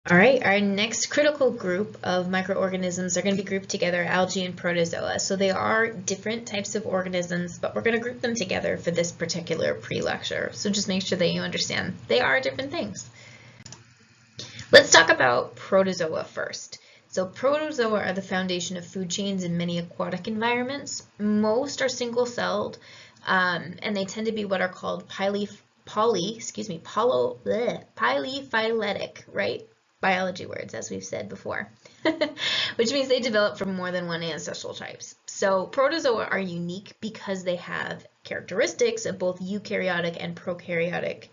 All right, our next critical group of microorganisms are going to be grouped together, algae and protozoa. So they are different types of organisms, but we're going to group them together for this particular pre-lecture. So just make sure that you understand they are different things. Let's talk about protozoa first. So protozoa are the foundation of food chains in many aquatic environments. Most are single-celled, and they tend to be what are called polyphyletic, right? Biology words, as we've said before, which means they develop from more than one ancestral types. So protozoa are unique because they have characteristics of both eukaryotic and prokaryotic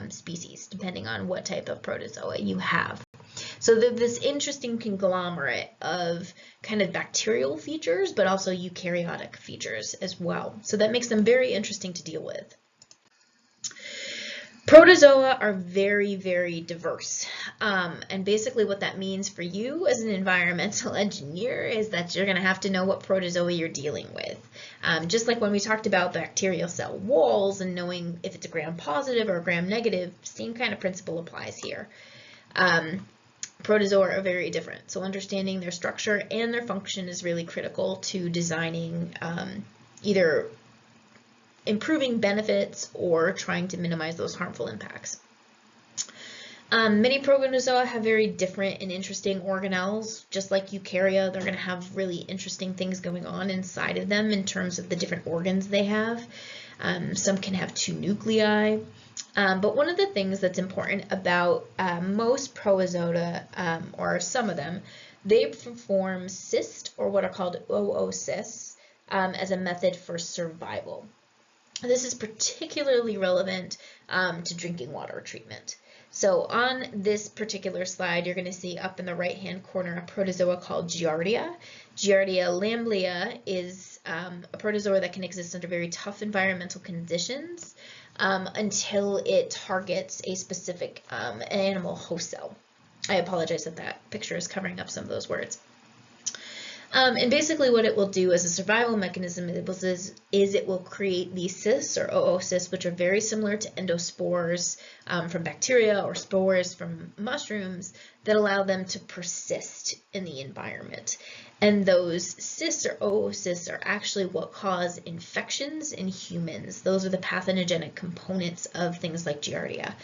species, depending on what type of protozoa you have. So they're this interesting conglomerate of kind of bacterial features, but also eukaryotic features as well. So that makes them very interesting to deal with. Protozoa are very, very diverse. And basically what that means for you as an environmental engineer is that you're going to have to know what protozoa you're dealing with. Just like when we talked about bacterial cell walls and knowing if it's a gram-positive or a gram-negative, same kind of principle applies here. Protozoa are very different, so understanding their structure and their function is really critical to designing either improving benefits or trying to minimize those harmful impacts. Many protozoa have very different and interesting organelles. Just like eukarya, they're going to have really interesting things going on inside of them in terms of the different organs they have. Some can have 2 nuclei. But one of the things that's important about most protozoa, or some of them, they perform cyst, or what are called oocysts, as a method for survival. This is particularly relevant to drinking water treatment. So on this particular slide, you're going to see up in the right-hand corner a protozoa called Giardia. Giardia lamblia is a protozoa that can exist under very tough environmental conditions until it targets a specific animal host cell. I apologize that that picture is covering up some of those words. And basically what it will do as a survival mechanism is it will create these cysts or oocysts, which are very similar to endospores from bacteria or spores from mushrooms that allow them to persist in the environment. And those cysts or oocysts are actually what cause infections in humans. Those are the pathogenic components of things like Giardia.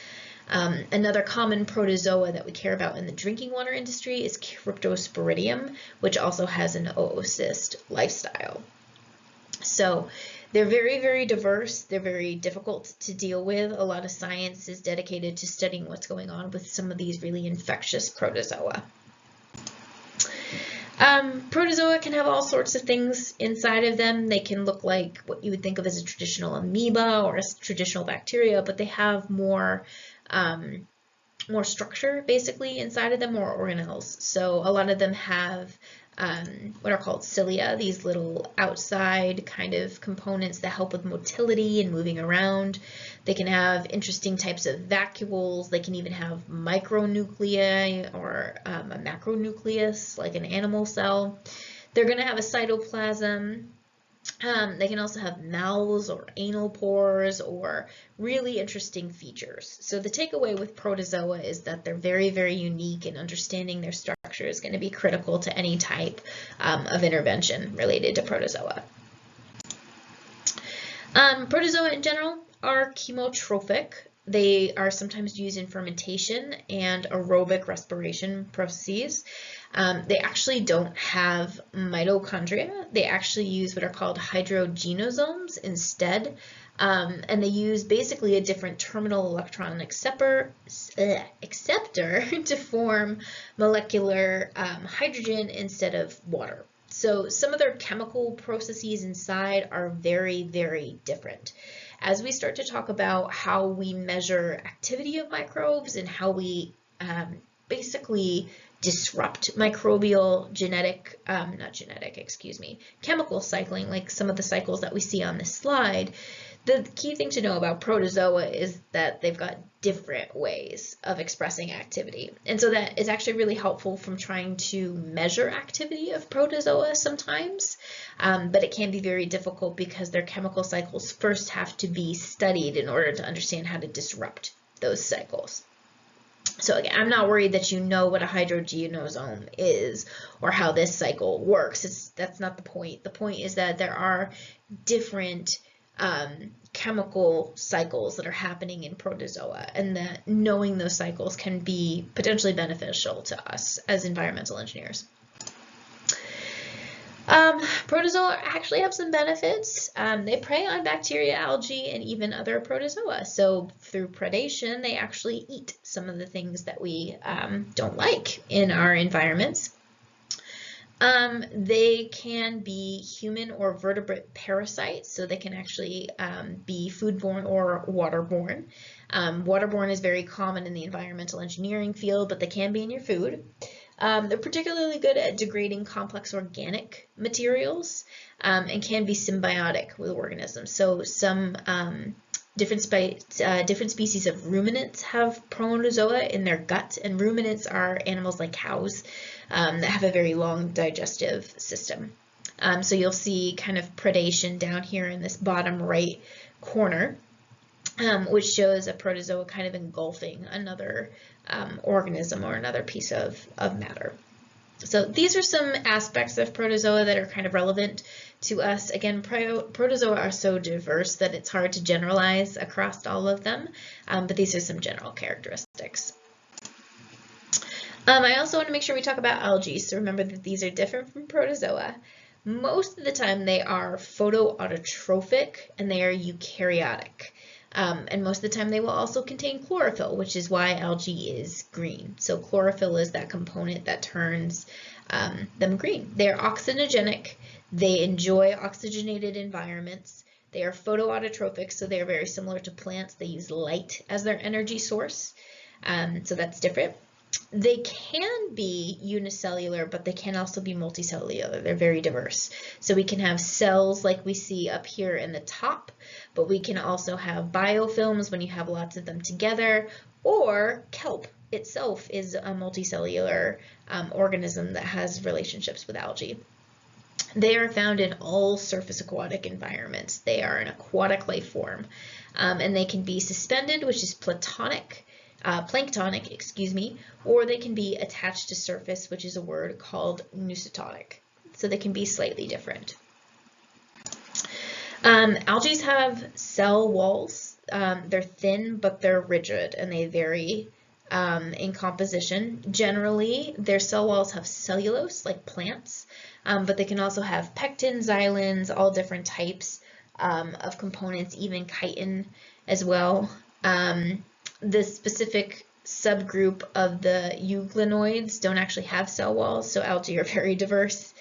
Another common protozoa that we care about in the drinking water industry is Cryptosporidium, which also has an oocyst lifestyle. So they're very, very diverse. They're very difficult to deal with. A lot of science is dedicated to studying what's going on with some of these really infectious protozoa. Protozoa can have all sorts of things inside of them. They can look like what you would think of as a traditional amoeba or a traditional bacteria, but they have more structure basically inside of them, more organelles. So a lot of them have what are called cilia, these little outside kind of components that help with motility and moving around. They can have interesting types of vacuoles. They can even have micronuclei or a macronucleus like an animal cell. They're going to have a cytoplasm. They can also have mouths or anal pores or really interesting features. So the takeaway with protozoa is that they're very, very unique, and understanding their structure is going to be critical to any type of intervention related to protozoa. Protozoa in general are chemotrophic. They are sometimes used in fermentation and aerobic respiration processes. They actually don't have mitochondria. They actually use what are called hydrogenosomes instead. And they use basically a different terminal electron acceptor to form molecular hydrogen instead of water. So some of their chemical processes inside are very, very different. As we start to talk about how we measure activity of microbes and how we basically disrupt microbial chemical cycling, like some of the cycles that we see on this slide, the key thing to know about protozoa is that they've got different ways of expressing activity. And so that is actually really helpful from trying to measure activity of protozoa sometimes, but it can be very difficult because their chemical cycles first have to be studied in order to understand how to disrupt those cycles. So again, I'm not worried that you know what a hydrogenosome is or how this cycle works. That's not the point. The point is that there are different chemical cycles that are happening in protozoa, and that knowing those cycles can be potentially beneficial to us as environmental engineers. Protozoa actually have some benefits. They prey on bacteria, algae, and even other protozoa. So through predation, they actually eat some of the things that we don't like in our environments. They can be human or vertebrate parasites, so they can actually be foodborne or waterborne. Waterborne is very common in the environmental engineering field, but they can be in your food. They're particularly good at degrading complex organic materials and can be symbiotic with organisms. So some different species of ruminants have protozoa in their gut, and ruminants are animals like cows that have a very long digestive system. So you'll see kind of predation down here in this bottom right corner, which shows a protozoa kind of engulfing another organism or another piece of matter. So these are some aspects of protozoa that are kind of relevant to us. Again, protozoa are so diverse that it's hard to generalize across all of them, but these are some general characteristics. I also want to make sure we talk about algae, so remember that these are different from protozoa. Most of the time they are photoautotrophic and they are eukaryotic. And most of the time they will also contain chlorophyll, which is why algae is green. So chlorophyll is that component that turns them green. They're oxygenic. They enjoy oxygenated environments. They are photoautotrophic, so they are very similar to plants. They use light as their energy source, so that's different. They can be unicellular, but they can also be multicellular. They're very diverse. So we can have cells like we see up here in the top, but we can also have biofilms when you have lots of them together, or kelp itself is a multicellular organism that has relationships with algae. They are found in all surface aquatic environments. They are an aquatic life form, and they can be suspended, which is planktonic, or they can be attached to surface, which is a word called nucitotic. So they can be slightly different. Algae have cell walls. They're thin, but they're rigid, and they vary in composition. Generally, their cell walls have cellulose, like plants, but they can also have pectin, xylins, all different types of components, even chitin as well. The specific subgroup of the euglenoids don't actually have cell walls, so algae are very diverse.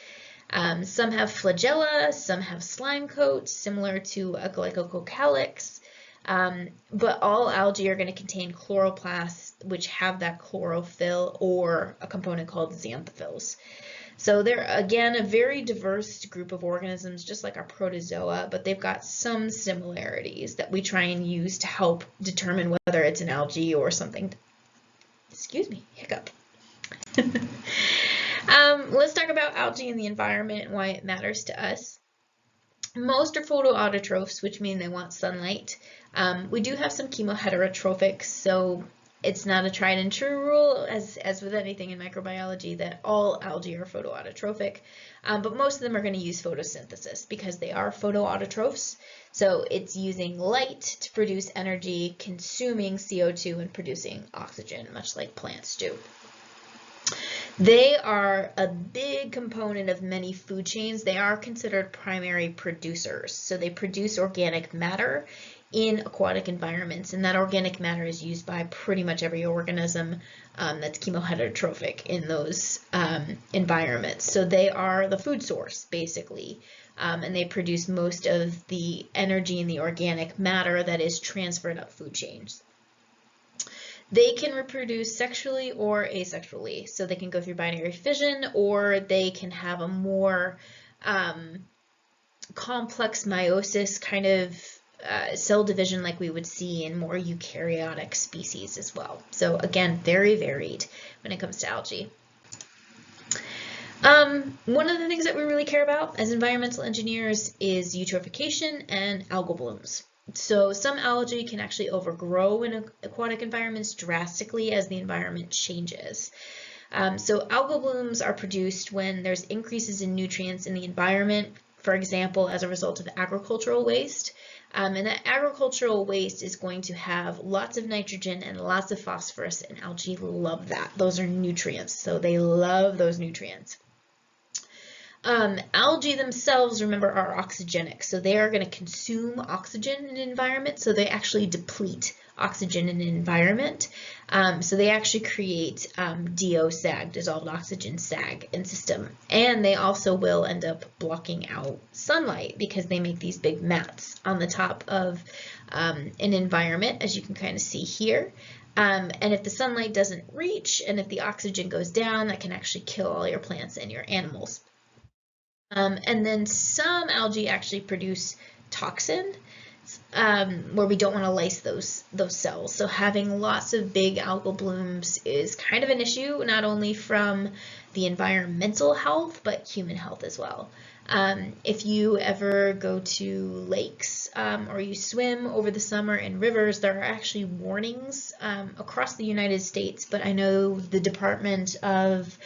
Some have flagella, some have slime coats, similar to a glycocalyx, but all algae are going to contain chloroplasts, which have that chlorophyll or a component called xanthophylls. So they're, again, a very diverse group of organisms, just like our protozoa, but they've got some similarities that we try and use to help determine whether it's an algae or something. Excuse me, hiccup. Let's talk about algae in the environment and why it matters to us. Most are photoautotrophs, which mean they want sunlight. We do have some chemoheterotrophics, so it's not a tried and true rule, as with anything in microbiology, that all algae are photoautotrophic, but most of them are going to use photosynthesis because they are photoautotrophs. So it's using light to produce energy, consuming CO2, and producing oxygen, much like plants do. They are a big component of many food chains. They are considered primary producers. So they produce organic matter in aquatic environments, and that organic matter is used by pretty much every organism that's chemoheterotrophic in those environments. So they are the food source, basically, and they produce most of the energy in the organic matter that is transferred up food chains. They can reproduce sexually or asexually, so they can go through binary fission, or they can have a more complex meiosis kind of cell division like we would see in more eukaryotic species as well. So again, very varied when it comes to algae. One of the things that we really care about as environmental engineers is eutrophication and algal blooms. So some algae can actually overgrow in aquatic environments drastically as the environment changes. So algal blooms are produced when there's increases in nutrients in the environment, for example, as a result of agricultural waste. And that agricultural waste is going to have lots of nitrogen and lots of phosphorus, and algae love that. Those are nutrients, so they love those nutrients. Algae themselves, remember, are oxygenic, so they are going to consume oxygen in an environment, so they actually deplete oxygen in an environment. So they actually create DO-SAG, dissolved oxygen sag in system, and they also will end up blocking out sunlight because they make these big mats on the top of an environment, as you can kind of see here. And if the sunlight doesn't reach and if the oxygen goes down, that can actually kill all your plants and your animals. And then some algae actually produce toxin, where we don't want to lyse those cells. So having lots of big algal blooms is kind of an issue, not only from the environmental health, but human health as well. If you ever go to lakes or you swim over the summer in rivers, there are actually warnings across the United States, but I know the Department of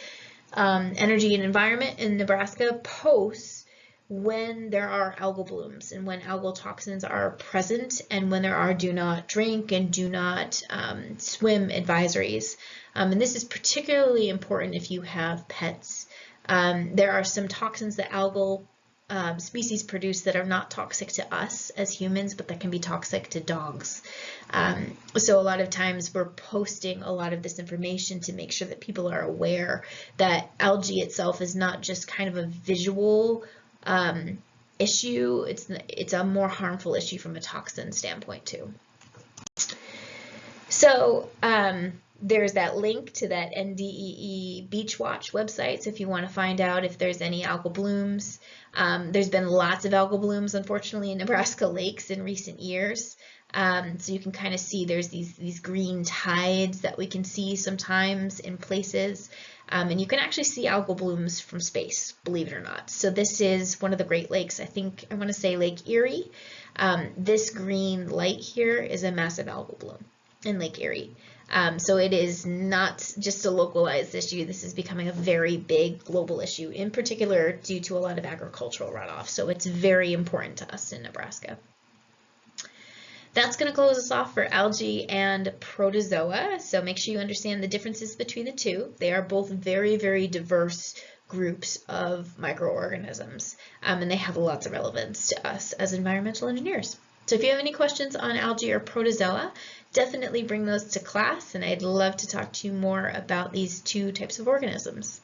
Energy and Environment in Nebraska posts when there are algal blooms and when algal toxins are present, and when there are do not drink and do not swim advisories. And this is particularly important if you have pets. There are some toxins that algal species produce that are not toxic to us as humans, but that can be toxic to dogs. So a lot of times we're posting a lot of this information to make sure that people are aware that algae itself is not just kind of a visual issue, it's a more harmful issue from a toxin standpoint too. So there's that link to that NDEE Beach Watch website, so if you want to find out if there's any algal blooms. There's been lots of algal blooms, unfortunately, in Nebraska lakes in recent years. So you can kind of see there's these green tides that we can see sometimes in places. And you can actually see algal blooms from space, believe it or not. So this is one of the Great Lakes. I want to say Lake Erie. This green light here is a massive algal bloom in Lake Erie. So it is not just a localized issue. This is becoming a very big global issue, in particular due to a lot of agricultural runoff. So it's very important to us in Nebraska. That's going to close us off for algae and protozoa. So make sure you understand the differences between the two. They are both very, very diverse groups of microorganisms, and they have lots of relevance to us as environmental engineers. So if you have any questions on algae or protozoa, definitely bring those to class, and I'd love to talk to you more about these two types of organisms.